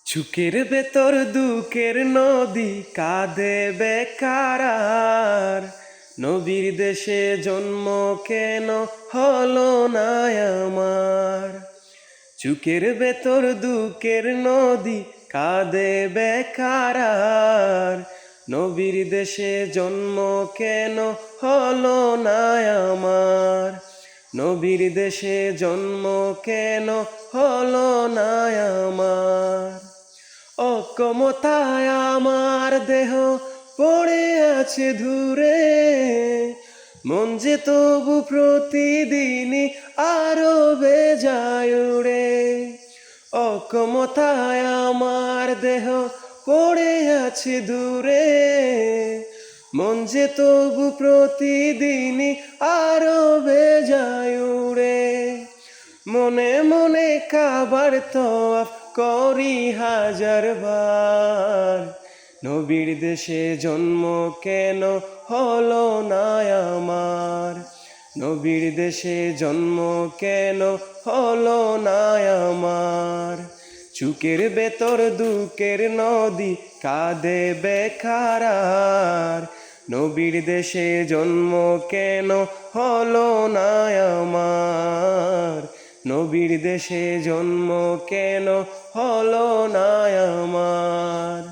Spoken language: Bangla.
চুকের ভেতর দুঃখের নদী কাঁদে বেকার আর। নবীর দেশে জন্ম কেন হলো না আমার। চুকের ভেতর দুঃখের নদী কাঁদে বেকার আর। নবীর দেশে জন্ম কেন হলো না আমার। নবীর দেশে জন্ম কেন হলো না আমার। অক্ষমতায় আমার দেহ পড়ে আছে দূরে, মন যে তবু প্রতিদিনই আরো বেজায় উড়ে। অক্ষমতায় আমার দেহ পড়ে আছে দূরে, মন যে তবু প্রতিদিনই আরো বেজায় উড়ে। মনে মনে কাবার তওয়াফ করি হাজার বার। নবীর দেশে জন্ম কেন হলো না আমার। নবীর দেশে জন্ম কেন হলো না আমার। চুকের ভেতর দুঃখের নদী কাঁদে বেকার আর। নবীর দেশে জন্ম কেন হলো না আমার। নবীর দেশে জন্ম কেন হলো না আমার।